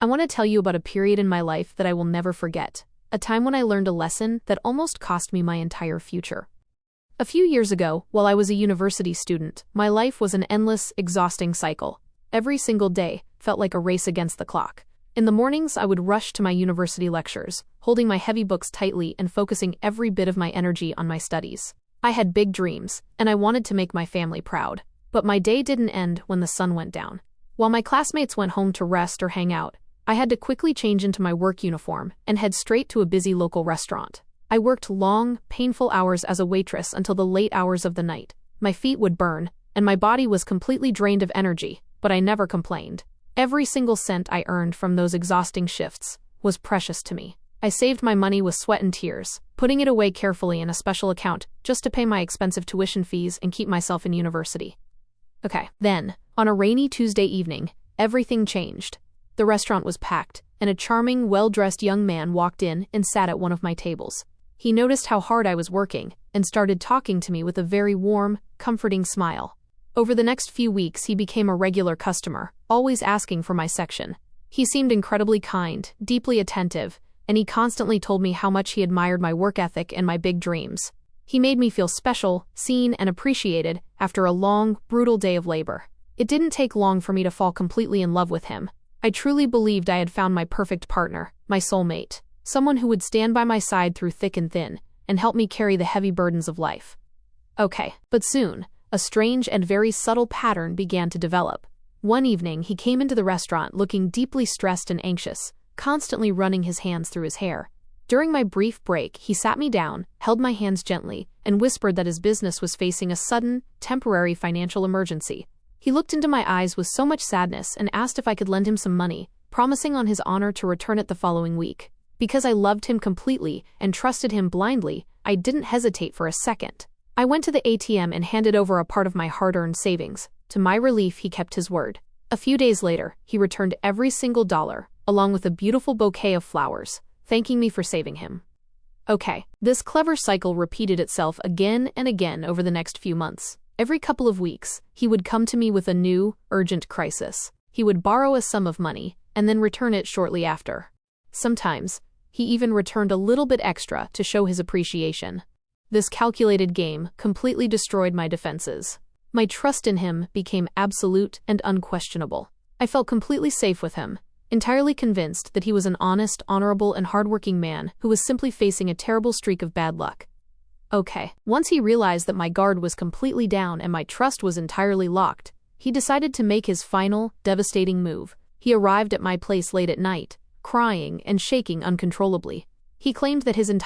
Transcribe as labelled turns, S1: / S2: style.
S1: I want to tell you about a period in my life that I will never forget, a time when I learned a lesson that almost cost me my entire future. A few years ago, while I was a university student, my life was an endless, exhausting cycle. Every single day felt like a race against the clock. In the mornings, I would rush to my university lectures, holding my heavy books tightly and focusing every bit of my energy on my studies. I had big dreams, and I wanted to make my family proud. But my day didn't end when the sun went down. While my classmates went home to rest or hang out, I had to quickly change into my work uniform and head straight to a busy local restaurant. I worked long, painful hours as a waitress until the late hours of the night. My feet would burn, and my body was completely drained of energy, but I never complained. Every single cent I earned from those exhausting shifts was precious to me. I saved my money with sweat and tears, putting it away carefully in a special account just to pay my expensive tuition fees and keep myself in university. Then, on a rainy Tuesday evening, everything changed. The restaurant was packed, and a charming, well-dressed young man walked in and sat at one of my tables. He noticed how hard I was working and started talking to me with a very warm, comforting smile. Over the next few weeks, he became a regular customer, always asking for my section. He seemed incredibly kind, deeply attentive, and he constantly told me how much he admired my work ethic and my big dreams. He made me feel special, seen, and appreciated after a long, brutal day of labor. It didn't take long for me to fall completely in love with him. I truly believed I had found my perfect partner, my soulmate, someone who would stand by my side through thick and thin, and help me carry the heavy burdens of life. But soon, a strange and very subtle pattern began to develop. One evening, he came into the restaurant looking deeply stressed and anxious, constantly running his hands through his hair. During my brief break, he sat me down, held my hands gently, and whispered that his business was facing a sudden, temporary financial emergency. He looked into my eyes with so much sadness and asked if I could lend him some money, promising on his honor to return it the following week. Because I loved him completely and trusted him blindly, I didn't hesitate for a second. I went to the ATM and handed over a part of my hard-earned savings. To my relief, he kept his word. A few days later, he returned every single dollar, along with a beautiful bouquet of flowers, thanking me for saving him. This clever cycle repeated itself again and again over the next few months. Every couple of weeks, he would come to me with a new, urgent crisis. He would borrow a sum of money, and then return it shortly after. Sometimes, he even returned a little bit extra to show his appreciation. This calculated game completely destroyed my defenses. My trust in him became absolute and unquestionable. I felt completely safe with him, entirely convinced that he was an honest, honorable, and hardworking man who was simply facing a terrible streak of bad luck. Once he realized that my guard was completely down and my trust was entirely locked, he decided to make his final, devastating move. He arrived at my place late at night, crying and shaking uncontrollably. He claimed that his entire